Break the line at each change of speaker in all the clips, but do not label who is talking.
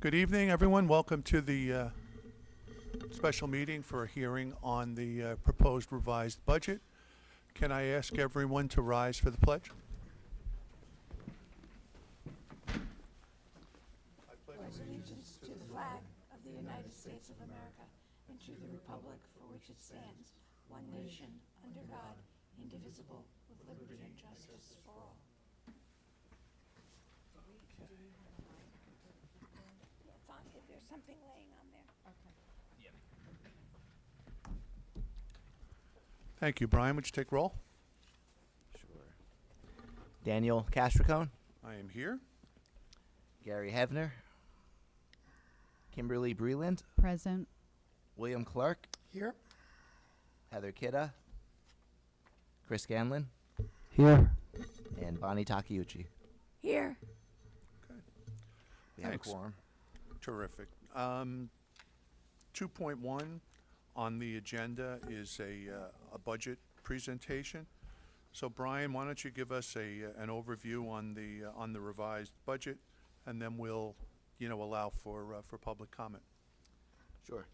Good evening, everyone. Welcome to the special meeting for a hearing on the proposed revised budget. Can I ask everyone to rise for the pledge? I pledge
allegiance to the flag of the United States of America and to the republic for which it stands, one nation, under God, indivisible, with liberty and justice for all. It's on, if there's something laying on there.
Thank you. Brian, would you take roll?
Sure. Daniel Castricone,
I am here.
Gary Hevner, Kimberly Breland,
Present.
William Clark,
Here.
Heather Kidda, Chris Scanlon,
Here.
and Bonnie Takeuchi.
Here.
We have a
Thanks.
quorum.
Terrific. 2.1 on the agenda is a budget presentation. So Brian, why don't you give us an overview on the revised budget, and then we'll allow for public comment.
Sure.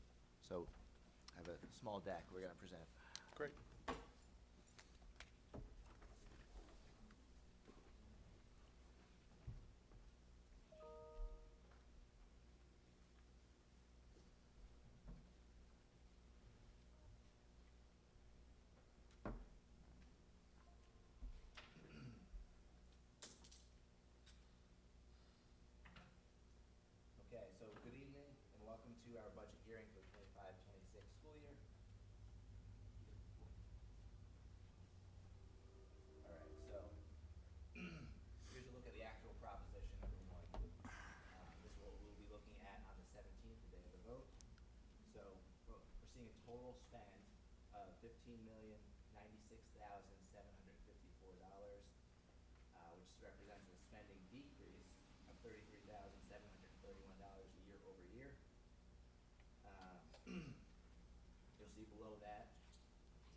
So I have a small deck we're going to present.
Great.
Okay, so good evening and welcome to our budget hearing for the 25-26 school year. All right, so here's a look at the actual proposition, everyone. This is what we'll be looking at on the 17th, the day of the vote. So we're seeing a total spend of $15,096,754, which represents a spending decrease of $33,731 year over year. You'll see below that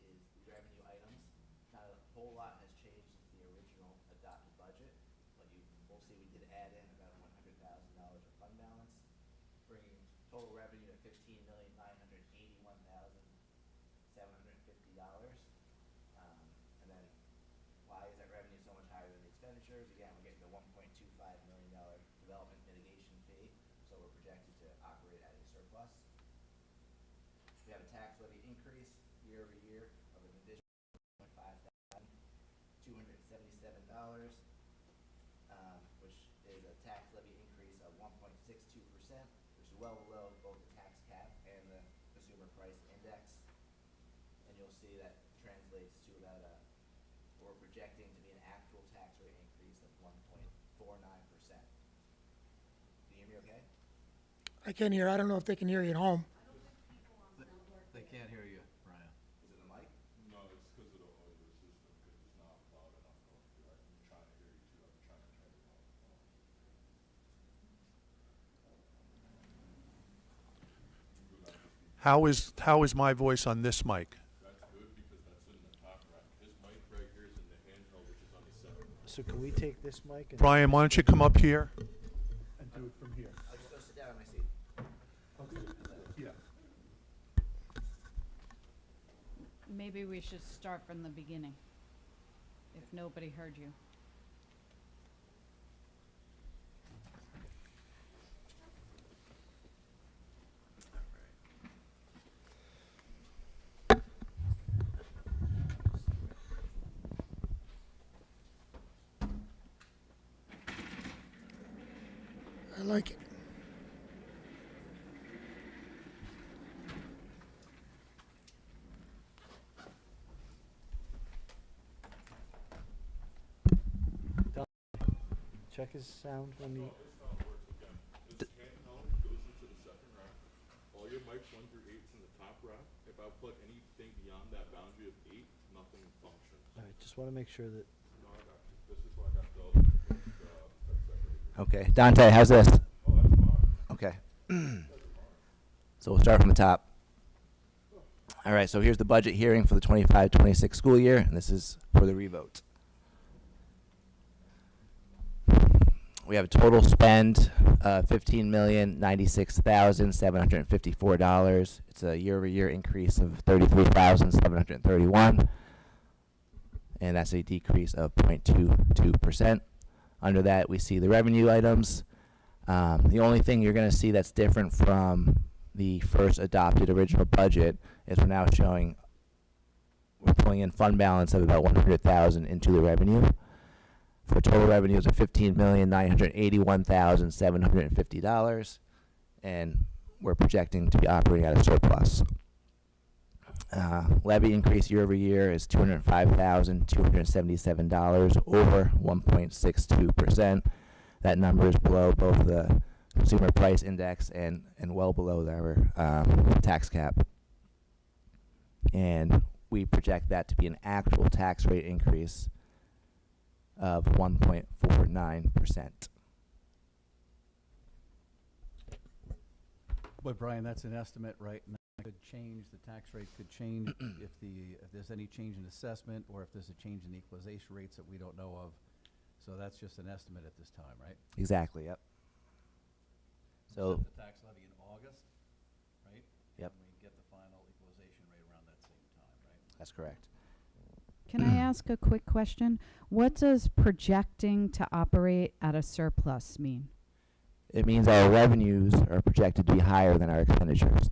is the revenue items. Not a whole lot has changed since the original adopted budget, but we'll see we did add in about $100,000 of fund balance, bringing total revenue to $15,981,750. And then why is that revenue so much higher than the expenditures? Again, we're getting the $1.25 million development mitigation fee, so we're projected to operate at a surplus. We have a tax levy increase year over year of an additional $5,277, which is a tax levy increase of 1.62%, which is well below both the tax cap and the consumer price index. And you'll see that translates to about what we're projecting to be an actual tax rate increase of 1.49%. Can you hear me okay?
I can hear. I don't know if they can hear you at home.
They can't hear you, Brian.
Is it the mic?
No, it's because of the audio system, because it's not loud enough going through. I'm trying to hear you too. I'm trying to turn it on.
How is my voice on this mic?
That's good because that's in the top rack. His mic right here is in the handheld, which is on the second rack.
So can we take this mic and?
Brian, why don't you come up here and do it from here?
I'll just go sit down in my seat.
Yeah.
Maybe we should start from the beginning, if nobody heard you.
I like it.
Check his sound when he.
His sound works again. This handheld goes into the second rack. All your mics 1 through 8 is in the top rack. If I plug anything beyond that boundary of 8, nothing functions.
All right, just want to make sure that.
No, I got you. This is why I got the headset right here.
Okay, Dante, how's this?
Oh, that's fine.
Okay. So we'll start from the top. All right, so here's the budget hearing for the 25-26 school year, and this is for the revote. we have a total spend of $15,096,754. It's a year-over-year increase of $33,731, and that's a decrease of 0.22%. Under that, we see the revenue items. The only thing you're going to see that's different from the first adopted original budget is we're now showing we're pulling in fund balance of about $100,000 into the revenue for total revenues of $15,981,750, and we're projecting to be operating at a surplus. Levy increase year over year is $205,277, over 1.62%. That number is below both the consumer price index and well below our tax cap. And we project that to be an actual tax rate increase of 1.49%.
But Brian, that's an estimate, right? And that could change, the tax rate could change if there's any change in assessment or if there's a change in equalization rates that we don't know of. So that's just an estimate at this time, right?
Exactly, yep. So,
Set the tax levy in August, right?
Yep.
And we get the final equalization rate around that same time, right?
that's correct.
Can I ask a quick question? What does projecting to operate at a surplus mean?
It means our revenues are projected to be higher than our expenditures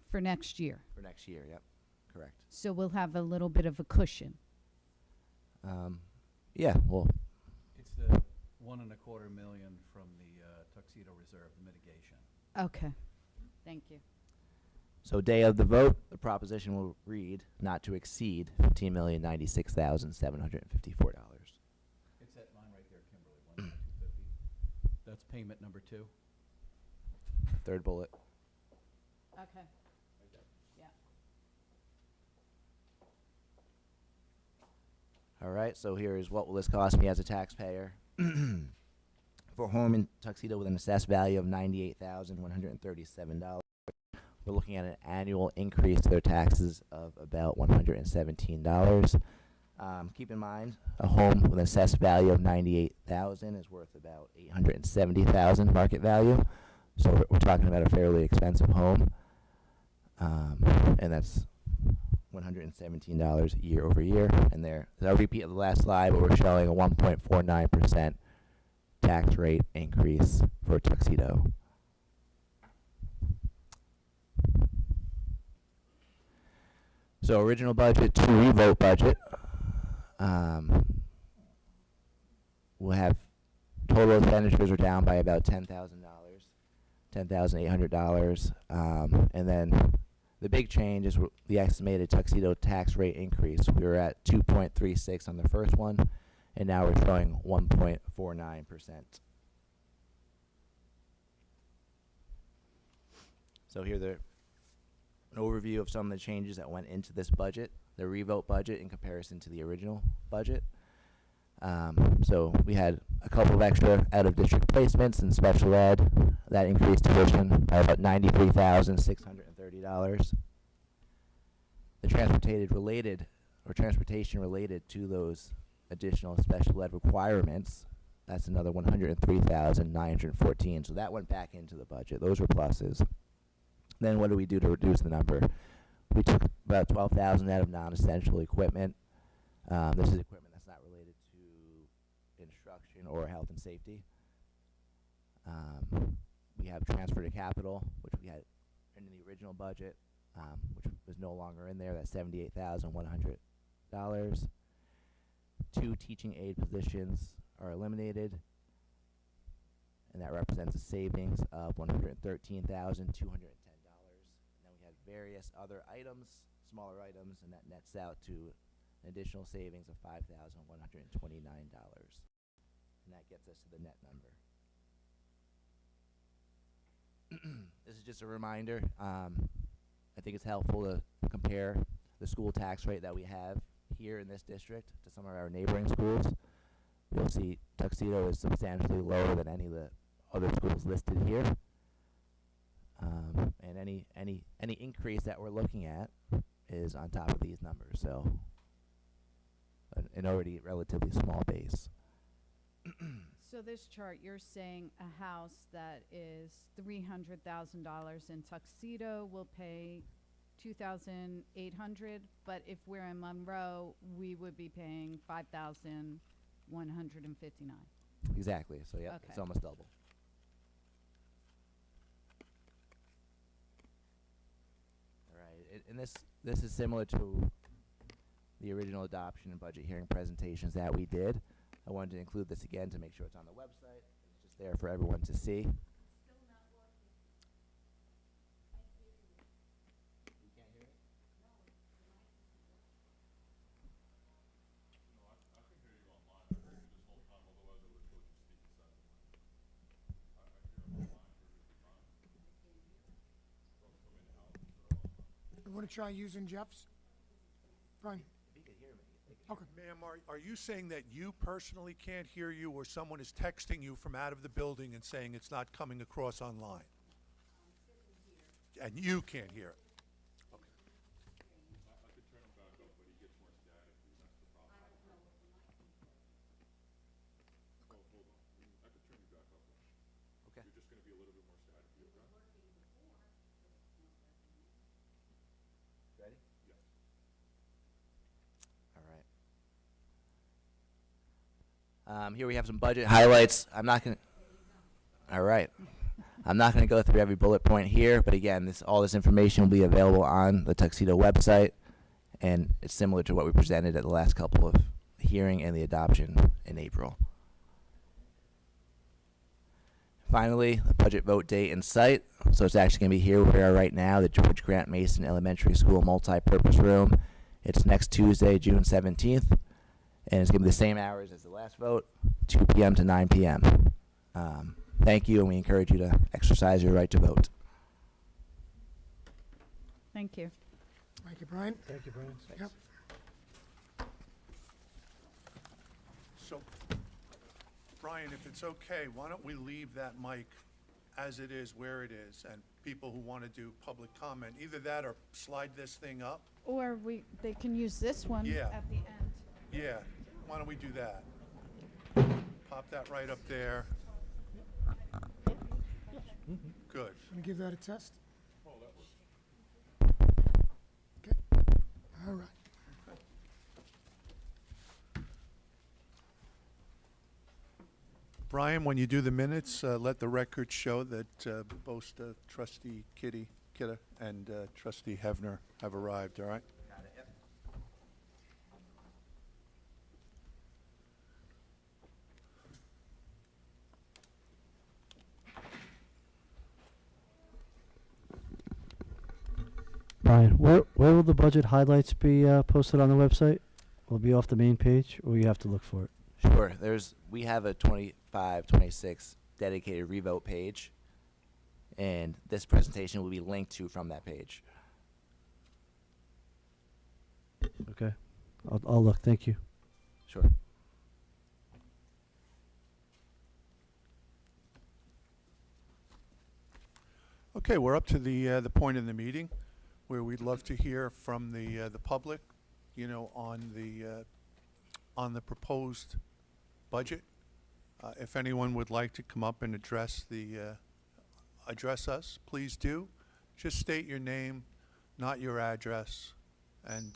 For next year?
for next year, yep, correct.
So we'll have a little bit of a cushion.
Yeah, well,
It's the $1.25 million from the Tuxedo Reserve, the mitigation.
Okay. Thank you.
so day of the vote, the proposition will read not to exceed $15,096,754.
It's that line right there, Kimberly, 1,250. That's payment number 2.
Third bullet.
Okay. Yeah.
All right, so here is what will this cost me as a taxpayer. For a home in Tuxedo with an assessed value of $98,137, we're looking at an annual increase to their taxes of about $117. Keep in mind, a home with an assessed value of $98,000 is worth about $870,000 market value. So we're talking about a fairly expensive home, and that's $117 year over year. And there, I'll repeat the last slide, but we're showing a 1.49% tax rate increase for Tuxedo. So original budget to revote budget. We'll have total expenditures are down by about $10,800, and then the big change is the estimated Tuxedo tax rate increase. We were at 2.36 on the first one, and now we're showing 1.49%. So here's an overview of some of the changes that went into this budget, the revote budget in comparison to the original budget. So we had a couple of extra out-of-district placements in special ed. That increased tuition by about $93,630. The transportation related to those additional special ed requirements, that's another $103,914. So that went back into the budget. Those were pluses. Then what do we do to reduce the number? We took about $12,000 out of non-essential equipment. This is equipment that's not related to instruction or health and safety. We have transfer to capital, which we had in the original budget, which was no longer in there. That's $78,100. 2 teaching aid positions are eliminated, and that represents a savings of $113,210. Then we have various other items, smaller items, and that nets out to an additional savings of $5,129. And that gets us to the net number. This is just a reminder. I think it's helpful to compare the school tax rate that we have here in this district to some of our neighboring schools. You'll see Tuxedo is substantially lower than any of the other schools listed here. And any increase that we're looking at is on top of these numbers, so an already relatively small base.
So this chart, you're saying a house that is $300,000 in Tuxedo will pay 2,800, but if we're in Monroe, we would be paying 5,159.
Exactly, so yeah, it's
Okay.
almost double. All right, and this is similar to the original adoption and budget hearing presentations that we did. I wanted to include this again to make sure it's on the website. It's just there for everyone to see. You can't hear it?
You want to try using Jeff's? Brian?
If you could hear me. They could
Okay.
Ma'am, are you saying that you personally can't hear you, or someone is texting you from out of the building and saying it's not coming across online? And you can't hear it? Okay.
I could turn him back up, but he gets more static, that's the problem. Oh, hold on, I could turn you back up.
Okay.
You're just gonna be a little bit more static, you okay?
Ready?
Yes.
All right. Here we have some budget highlights. I'm not going to. All right. I'm not going to go through every bullet point here, but again, all this information will be available on the Tuxedo website, and it's similar to what we presented at the last couple of hearing and the adoption in April. Finally, the budget vote date and site. So it's actually going to be here where we are right now, the George Grant Mason Elementary School multi-purpose room. It's next Tuesday, June 17th, and it's going to be the same hours as the last vote, 2 p.m. to 9 p.m. Thank you, and we encourage you to exercise your right to vote.
Thank you.
Thank you, Brian.
Thank you, Brian.
Yep.
So, Brian, if it's okay, why don't we leave that mic as it is, where it is, and people who want to do public comment, either that or slide this thing up?
Or they can use this one
Yeah.
at the end.
Yeah, why don't we do that? Pop that right up there. Good.
Want to give that a test?
Oh, that works.
Okay. All right.
Brian, when you do the minutes, let the record show that both trustee Kidda and trustee Hefner have arrived, all right?
Got it, yep.
Brian, where will the budget highlights be posted on the website? Will it be off the main page, or you have to look for it?
Sure. We have a 25, 26 dedicated revote page, and this presentation will be linked to from that page.
Okay, I'll look. Thank you.
Sure.
Okay, we're up to the point in the meeting where we'd love to hear from the public, you know, on the proposed budget. If anyone would like to come up and address us, please do. Just state your name, not your address, and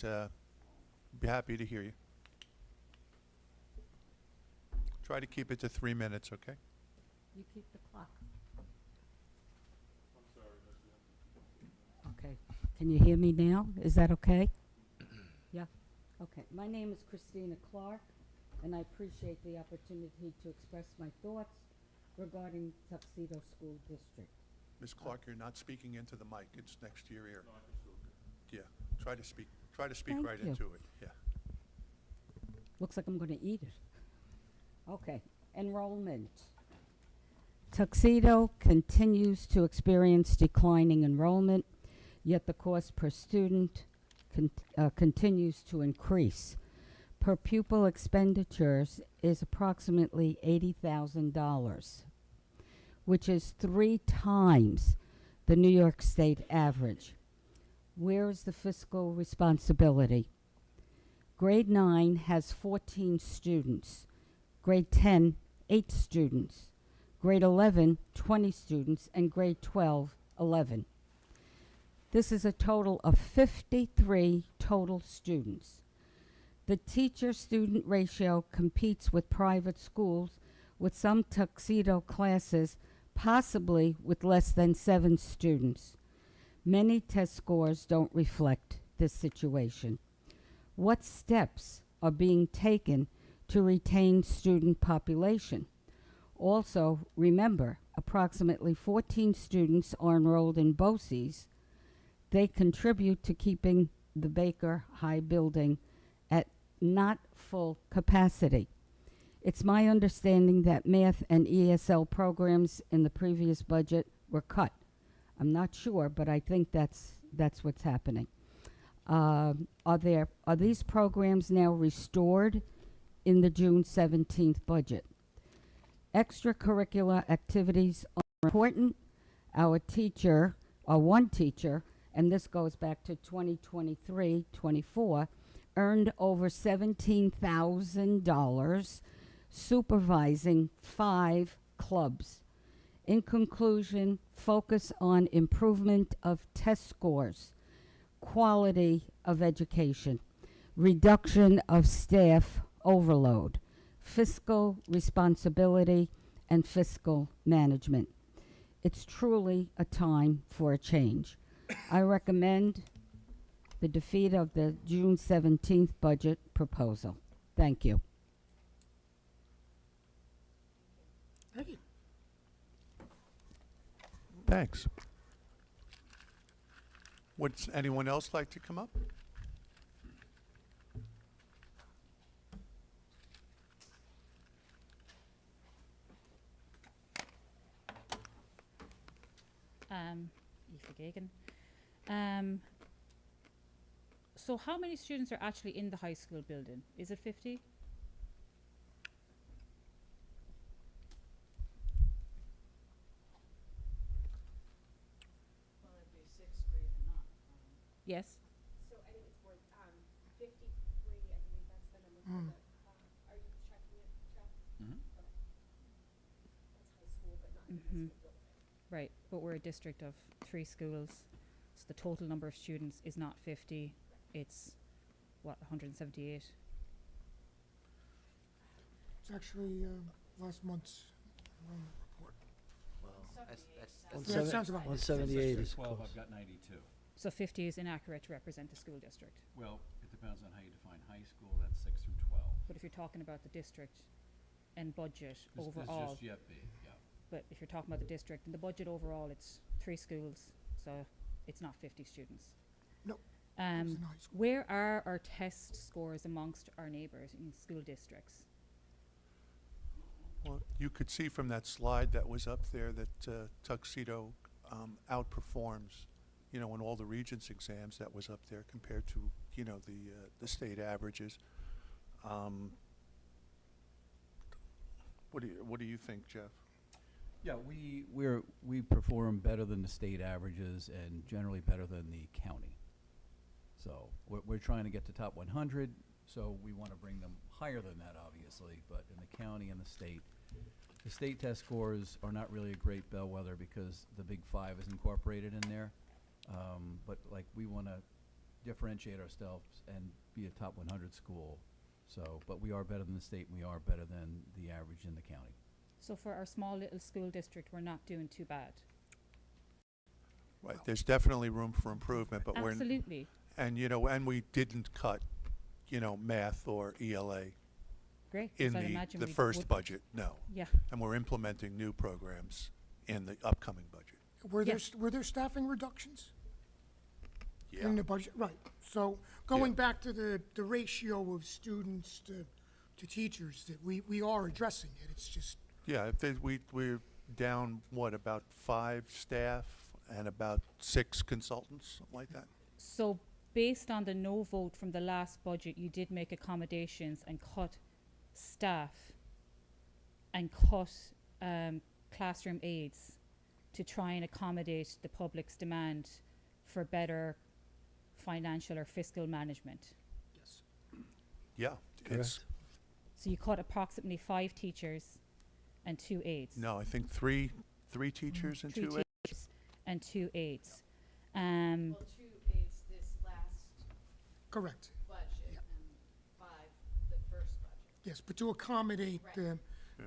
be happy to hear you. Try to keep it to 3 minutes, okay?
You keep the clock.
I'm sorry, Mr.
Okay. Can you hear me now? Is that okay? Yeah? Okay. My name is Christina Clark, and I appreciate the opportunity to express my thoughts regarding Tuxedo School District.
Ms. Clark, you're not speaking into the mic. It's next to your ear. Yeah, try to speak
Thank
right
you.
into it, yeah.
Looks like I'm going to eat it. Okay. Enrollment. Tuxedo continues to experience declining enrollment, yet the cost per student continues to increase. Per pupil expenditures is approximately $80,000, which is 3 times the New York State average. Where is the fiscal responsibility? Grade 9 has 14 students, grade 10, 8 students. Grade 11, 20 students, and grade 12, 11. This is a total of 53 total students. The teacher-student ratio competes with private schools with some Tuxedo classes, possibly with less than 7 students. Many test scores don't reflect this situation. What steps are being taken to retain student population? Also, remember, approximately 14 students are enrolled in BOCES. They contribute to keeping the Baker High building at not full capacity. It's my understanding that math and ESL programs in the previous budget were cut. I'm not sure, but I think that's what's happening. Are these programs now restored in the June 17th budget? Extracurricular activities are important. Our one teacher, and this goes back to 2023-24, earned over $17,000 supervising 5 clubs. In conclusion, focus on improvement of test scores, quality of education, reduction of staff overload, fiscal responsibility, and fiscal management. It's truly a time for a change. I recommend the defeat of the June 17th budget proposal. Thank you.
Thank you.
Thanks. Would anyone else like to come up?
Aoife Gagan. So how many students are actually in the high school building? Is it 50? Yes.
So I think it's more, 53, I believe that's the number for the, are you checking it, Jeff?
Mhm.
Okay. That's high school, but not in the high school building.
Right, but we're a district of 3 schools, so the total number of students is not 50, it's, what, 178?
It's actually last month's report.
Well, that's
Yeah, it sounds about right.
178 is
12,
close.
I've got 92.
So 50 is inaccurate to represent the school district.
Well, it depends on how you define high school, that's 6 through 12.
But if you're talking about the district and budget
This
overall,
just yet be, yeah.
but if you're talking about the district and the budget overall, it's 3 schools, so it's not 50 students.
No, it's in high school.
Where are our test scores amongst our neighbours in school districts?
Well, you could see from that slide that was up there that Tuxedo outperforms, you know, in all the Regents exams that was up there compared to, you know, the state averages. What do you think, Jeff?
Yeah, we perform better than the state averages and generally better than the county. So we're trying to get to top 100, so we want to bring them higher than that, obviously. But in the county and the state test scores are not really a great bellwether because the Big Five is incorporated in there. But like we want to differentiate ourselves and be a top 100 school. So, but we are better than the state, and we are better than the average in the county.
So for our small little school district, we're not doing too bad.
Right, there's definitely room for improvement, but
Absolutely.
and you know, and we didn't cut, you know, math or ELA
Great.
in
So I'd imagine
the
we
first
would-
budget, no.
Yeah.
And we're implementing new programs in the upcoming budget.
Were there,
Yeah.
were there staffing reductions
Yeah.
in the budget? Right. So going back to the ratio of students to teachers, that we are addressing it. It's just,
Yeah, if we're down, what, about 5 staff and about 6 consultants, something like that?
So based on the no vote from the last budget, you did make accommodations and cut staff and cut classroom aides to try and accommodate the public's demand for better financial or fiscal management.
Yeah, it's,
So you cut approximately 5 teachers and 2 aides.
No, I think three teachers and
3
two aides.
teachers and 2 aides.
Well, 2 aides this last
Correct.
budget
Yeah.
and 5 the first budget.
Yes, but to accommodate
Right.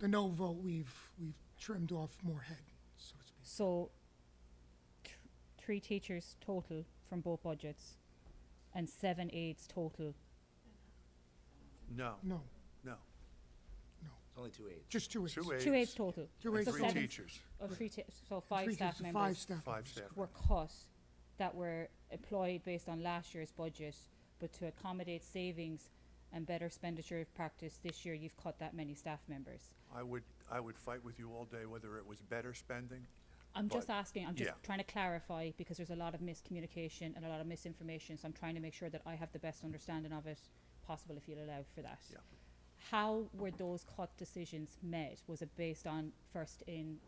the no vote, we've trimmed off more head, so to speak.
So 3 teachers total from both budgets and 7 aides total.
No,
No,
no,
It's only 2 aides.
just 2 aides.
2 aides.
2 aides total.
Two
and
aides.
So
three
seven-
teachers,
Oh, so 5
Three
staff
teachers,
members
5 staff.
5
members.
staff.
were cut that were employed based on last year's budget, but to accommodate savings and better expenditure practice this year, you've cut that many staff members.
I would fight with you all day whether it was better spending.
I'm just
But-
asking, I'm just
yeah.
trying to clarify because there's a lot of miscommunication and a lot of misinformation, so I'm trying to make sure that I have the best understanding of it possible if you'll allow for that.
Yeah.
How were those cut decisions made? Was it based on first in,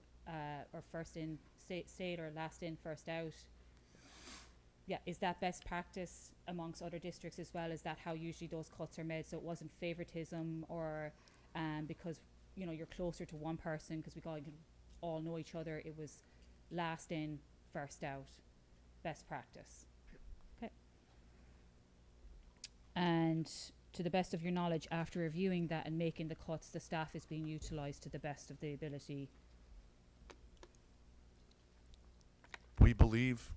or first in state or last in, first out? Yeah, is that best practice amongst other districts as well? Is that how usually those cuts are made? So it wasn't favoritism or because, you know, you're closer to one person because we all know each other. It was last in, first out, best practice. Okay. And to the best of your knowledge, after reviewing that and making the cuts, the staff is being utilised to the best of the ability.
We believe,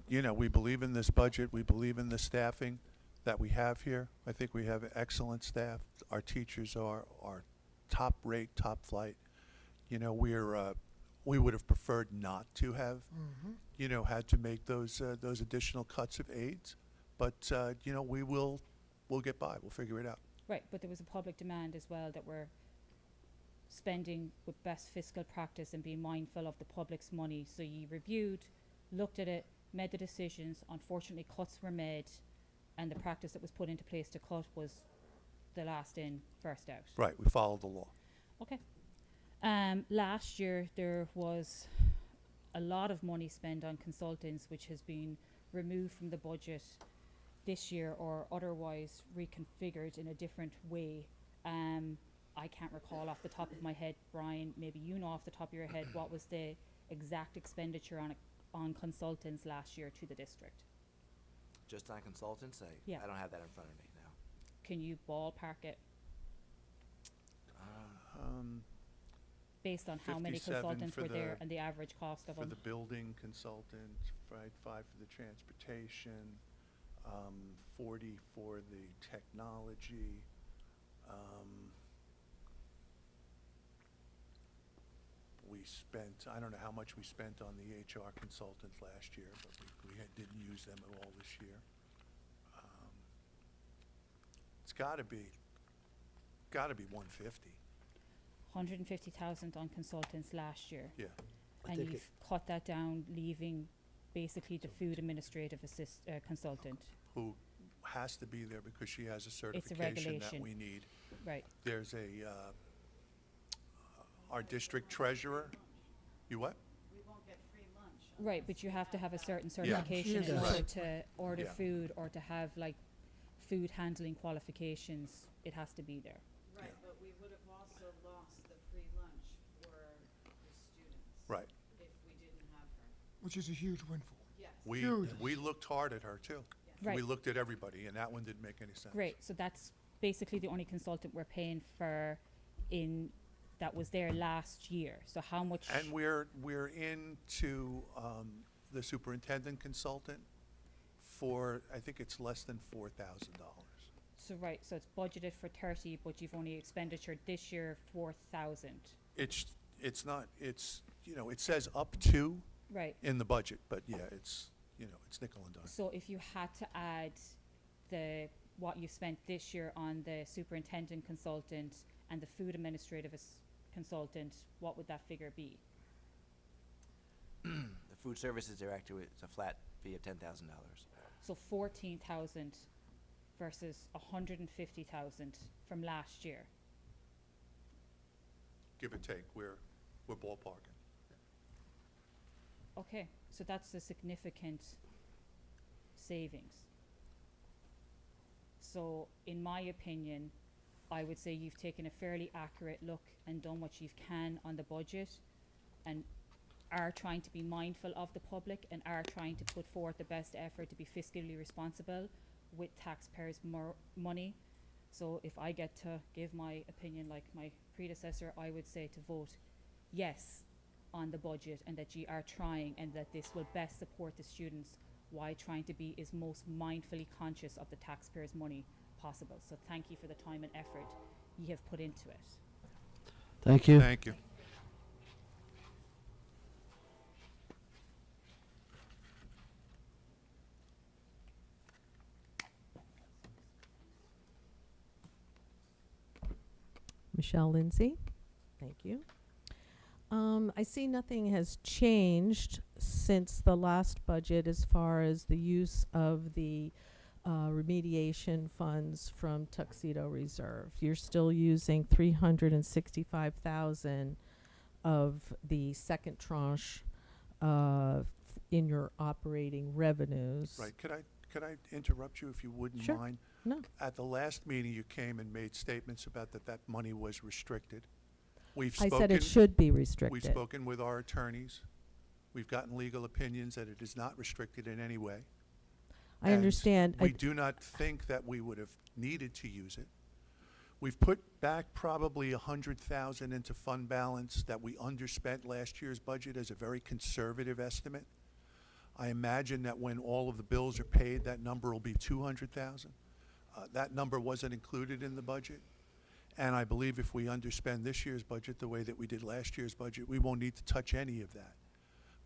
we believe in this budget, we believe in the staffing that we have here. I think we have excellent staff. Our teachers are top rate, top flight. We would have preferred not to have, had to make those additional cuts of aides. But, we'll get by, we'll figure it out.
Right, but there was a public demand as well that we're spending with best fiscal practice and being mindful of the public's money. So you reviewed, looked at it, made the decisions. Unfortunately, cuts were made, and the practice that was put into place to cut was the last in, first out.
Right, we follow the law.
Okay. Last year there was a lot of money spent on consultants, which has been removed from the budget this year or otherwise reconfigured in a different way. I can't recall off the top of my head, Brian, maybe you know off the top of your head, what was the exact expenditure on consultants last year to the district?
Just on consultants?
Yeah.
I don't have that in front of me now.
Can you ballpark it based on how many
57
consultants
for
were there
the-
and the average cost of
For
them?
the building consultant, right, 5 for the transportation, 40 for the technology. We spent, I don't know how much we spent on the HR consultant last year, but we didn't use them at all this year. It's gotta be 150,
150,000 on consultants last year.
yeah.
I
And
think
you've cut that down, leaving basically the food administrative consultant.
Who has to be there because she has a certification that
regulation.
we need.
Right.
There's our district treasurer, you what?
We won't get free lunch.
Right, but you have to have a certain
Yeah,
certification
she
in
is.
order
Right.
to order
Yeah.
food or to have like food handling qualifications. It has to be there.
Right,
Yeah.
but we would have also lost the free lunch for the students.
Right.
If we didn't have her.
Which is a huge windfall.
Yes.
We looked hard at her too.
Right.
We looked at everybody and that one didn't make any sense.
Great, so that's basically the only consultant we're paying for that was there last year. So how much?
And we're into the superintendent consultant for, I think it's less than $4,000.
So right, so it's budgeted for 30, but you've only expenditured this year 4,000.
It's not, it says up to
Right.
in the budget, but yeah, it's nickel and dime.
So if you had to add what you spent this year on the superintendent consultant and the food administrative consultant, what would that figure be?
The food services director, it's a flat fee of $10,000.
So 14,000 versus 150,000 from last year.
Give or take, we're ballparking.
Okay, so that's a significant savings. So in my opinion, I would say you've taken a fairly accurate look and done what you can on the budget, and are trying to be mindful of the public and are trying to put forth the best effort to be fiscally responsible with taxpayers' money. So if I get to give my opinion like my predecessor, I would say to vote yes on the budget, and that you are trying, and that this will best support the students while trying to be as most mindfully conscious of the taxpayers' money possible. So thank you for the time and effort you have put into it.
Thank you.
Thank you.
Michelle Lindsay. Thank you. I see nothing has changed since the last budget as far as the use of the remediation funds from Tuxedo Reserve. You're still using 365,000 of the second tranche in your operating revenues.
Right. Could I interrupt you if you wouldn't
Sure.
mind?
No.
At the last meeting, you came and made statements about that money was restricted. We've
I
spoken.
said it should be
We've
restricted.
spoken with our attorneys. We've gotten legal opinions that it is not restricted in any way.
I
And
understand.
we do not think that we would have needed to use it. We've put back probably 100,000 into fund balance that we underspent last year's budget as a very conservative estimate. I imagine that when all of the bills are paid, that number will be 200,000. That number wasn't included in the budget. And I believe if we underspend this year's budget the way that we did last year's budget, we won't need to touch any of that.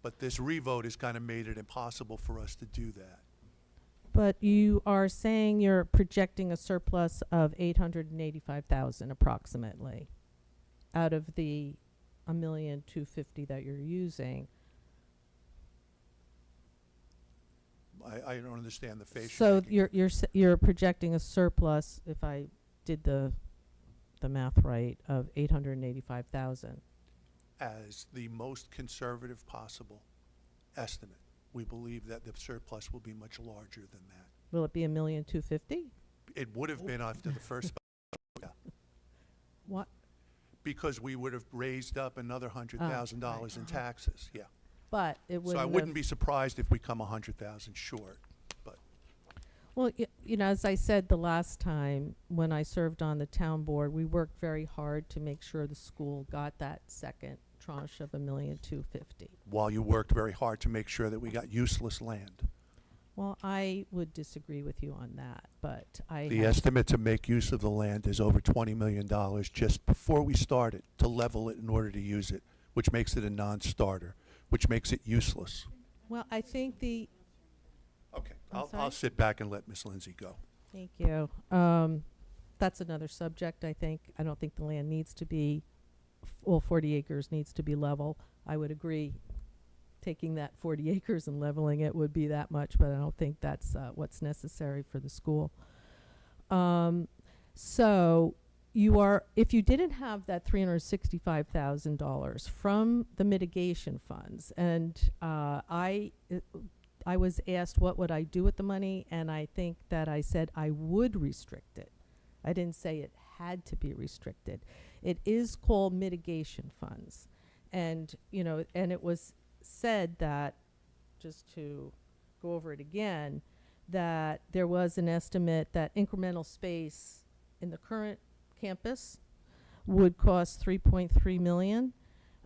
But this revote has kind of made it impossible for us to do that.
But you are saying you're projecting a surplus of 885,000 approximately out of the 1,250,000 that you're using.
I don't understand the face
So
you're making.
you're projecting a surplus, if I did the math right, of 885,000.
As the most conservative possible estimate. We believe that the surplus will be much larger than that.
Will it be 1,250,000?
It would have been after the first, yeah,
What?
because we would have raised up another $100,000 in taxes, yeah.
But it
So
wouldn't
I wouldn't
have-
be surprised if we come 100,000 short, but
Well, you know, as I said the last time when I served on the town board, we worked very hard to make sure the school got that second tranche of 1,250,000.
while you worked very hard to make sure that we got useless land.
Well, I would disagree with you on that, but I
The
have-
estimate to make use of the land is over $20 million just before we started to level it in order to use it, which makes it a non-starter, which makes it useless.
Well, I think the
Okay,
I'm
I'll
sorry?
sit back and let Ms. Lindsay go.
Thank you. That's another subject, I think. I don't think the land needs to be, all 40 acres needs to be level. I would agree, taking that 40 acres and leveling it would be that much, but I don't think that's what's necessary for the school. So you are, if you didn't have that $365,000 from the mitigation funds, and I was asked what would I do with the money, and I think that I said I would restrict it. I didn't say it had to be restricted. It is called mitigation funds. And, you know, and it was said that, just to go over it again, that there was an estimate that incremental space in the current campus would cost 3.3 million.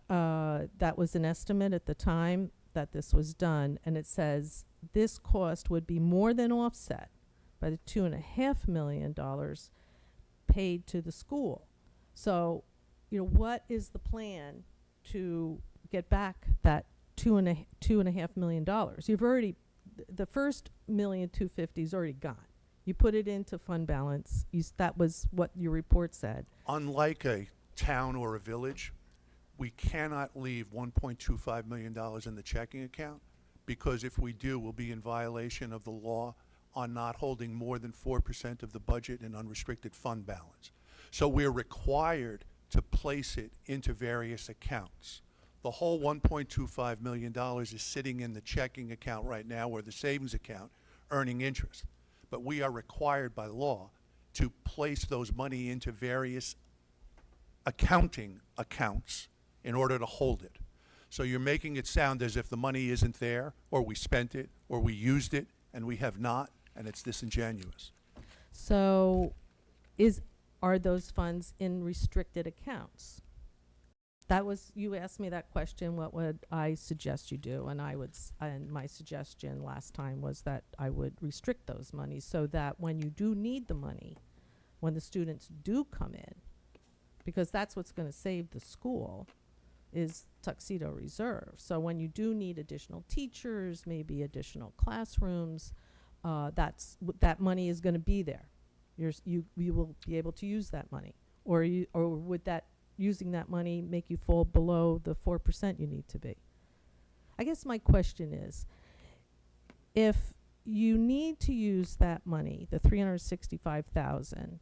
That was an estimate at the time that this was done, and it says this cost would be more than offset by the $2.5 million paid to the school. So, you know, what is the plan to get back that $2.5 million? You've already, the first $1,250,000 is already gone. You put it into fund balance. That was what your report said.
Unlike a town or a village, we cannot leave $1.25 million in the checking account, because if we do, we'll be in violation of the law on not holding more than 4% of the budget in unrestricted fund balance. So we're required to place it into various accounts. The whole $1.25 million is sitting in the checking account right now, or the savings account, earning interest. But we are required by law to place those money into various accounting accounts in order to hold it. So you're making it sound as if the money isn't there, or we spent it, or we used it, and we have not, and it's disingenuous.
So are those funds in restricted accounts? That was, you asked me that question, what would I suggest you do? And and my suggestion last time was that I would restrict those monies so that when you do need the money, when the students do come in, because that's what's going to save the school, is Tuxedo Reserve. So when you do need additional teachers, maybe additional classrooms, that money is going to be there. You will be able to use that money, or would that using that money make you fall below the 4% you need to be? I guess my question is, if you need to use that money, the $365,000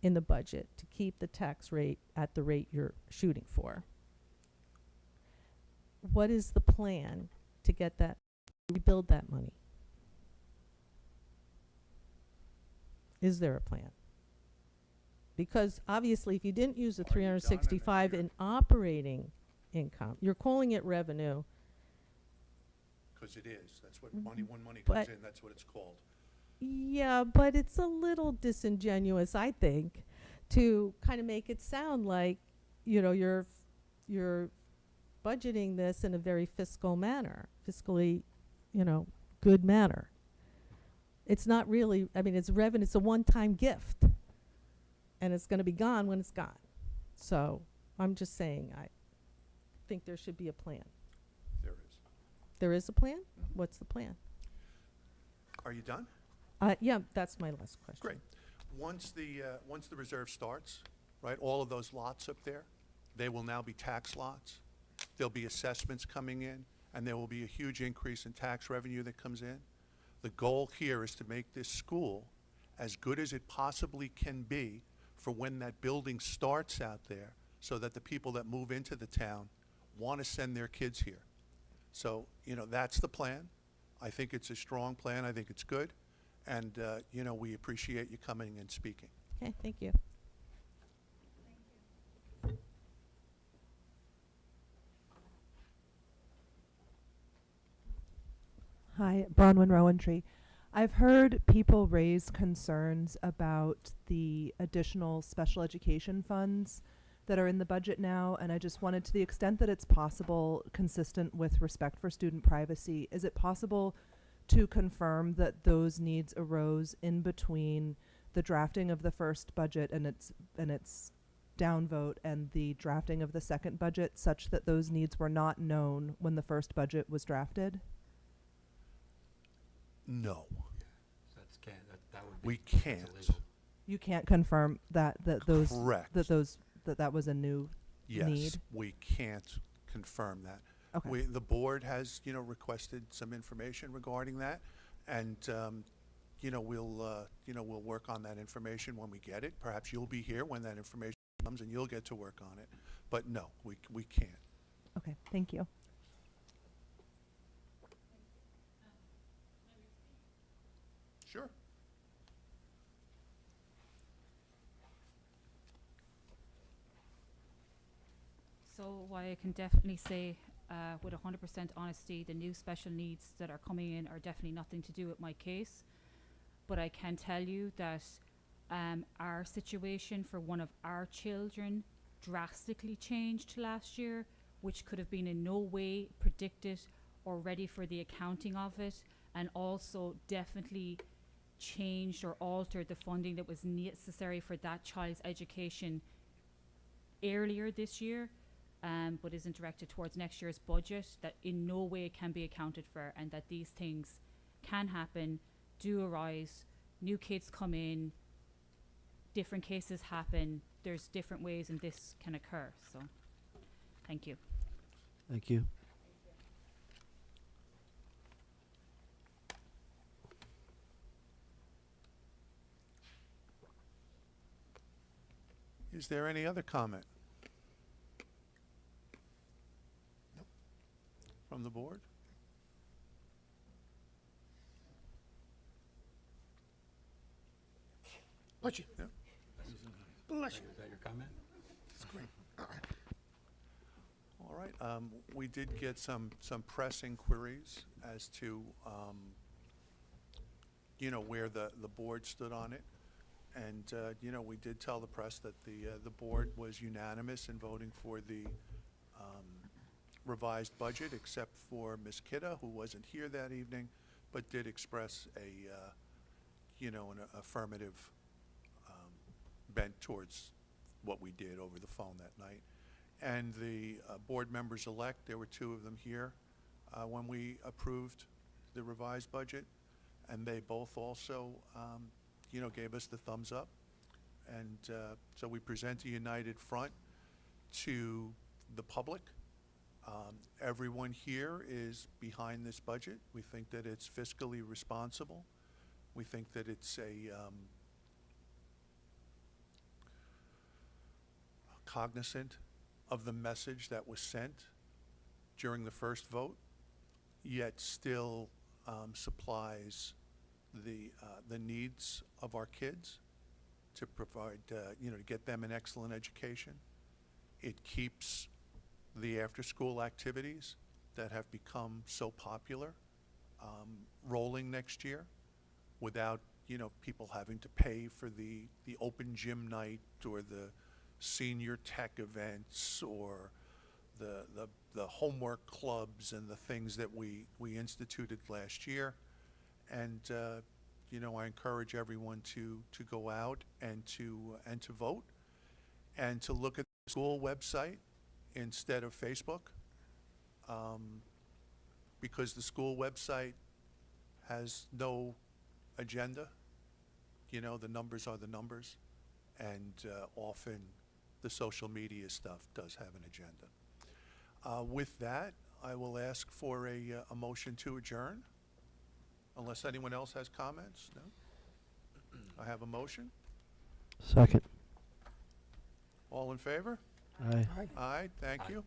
in the budget to keep the tax rate at the rate you're shooting for, what is the plan to get that, rebuild that money? Is there a plan? Because obviously, if you didn't use the
Are you done in a
365
year?
in operating income, you're calling it revenue.
Because it is. That's what money, when money
But-
comes in, that's what it's called.
Yeah, but it's a little disingenuous, I think, to kind of make it sound like, you know, you're budgeting this in a very fiscally, you know, good manner. It's not really, I mean, it's revenue, it's a one-time gift. And it's going to be gone when it's gone. So I'm just saying, I think there should be a plan.
There is.
There is a plan? What's the plan?
Are you done?
Yeah, that's my last question.
Great. Once the reserve starts, right, all of those lots up there, they will now be tax lots. There'll be assessments coming in, and there will be a huge increase in tax revenue that comes in. The goal here is to make this school as good as it possibly can be for when that building starts out there, so that the people that move into the town want to send their kids here. So, you know, that's the plan. I think it's a strong plan. I think it's good. And, you know, we appreciate you coming and speaking.
Okay, thank you.
Hi, Bronwyn Rowantree. I've heard people raise concerns about the additional special education funds that are in the budget now, and I just wanted, to the extent that it's possible, consistent with respect for student privacy, is it possible to confirm that those needs arose in between the drafting of the first budget and its downvote and the drafting of the second budget, such that those needs were not known when the first budget was drafted?
No,
That would be
we can't.
illegal.
You can't confirm that those
Correct.
that was a new
Yes,
need?
we can't confirm that.
Okay.
The board has, you know, requested some information regarding that, and, you know, we'll work on that information when we get it. Perhaps you'll be here when that information comes and you'll get to work on it. But no, we can't.
Okay, thank you.
Sure.
So what I can definitely say with 100% honesty, the new special needs that are coming in are definitely nothing to do with my case. But I can tell you that our situation for one of our children drastically changed last year, which could have been in no way predicted or ready for the accounting of it, and also definitely changed or altered the funding that was necessary for that child's education earlier this year, but isn't directed towards next year's budget, that in no way can be accounted for, and that these things can happen, do arise, new kids come in, different cases happen, there's different ways and this can occur. So thank you.
Thank you.
Is there any other comment? Nope. From the board?
Bless you.
Yeah.
Bless you.
Is that your comment?
That's great.
All right, we did get some press inquiries as to, you know, where the board stood on it. And, you know, we did tell the press that the board was unanimous in voting for the revised budget, except for Ms. Kidda, who wasn't here that evening, but did express a, you know, an affirmative bent towards what we did over the phone that night. And the board members-elect, there were two of them here when we approved the revised budget, and they both also, you know, gave us the thumbs up. And so we present a united front to the public. Everyone here is behind this budget. We think that it's fiscally responsible. We think that it's a cognizant of the message that was sent during the first vote, yet still supplies the needs of our kids to provide, you know, to get them an excellent education. It keeps the after-school activities that have become so popular rolling next year without, you know, people having to pay for the open gym night or the senior tech events or the homework clubs and the things that we instituted last year. And you know, I encourage everyone to go out and to vote and to look at the school website instead of Facebook, because the school website has no agenda. You know, the numbers are the numbers, and often the social media stuff does have an agenda. With that, I will ask for a motion to adjourn, unless anyone else has comments. No? I have a motion.
Second.
All in favor?
Aye.
Aye, thank you.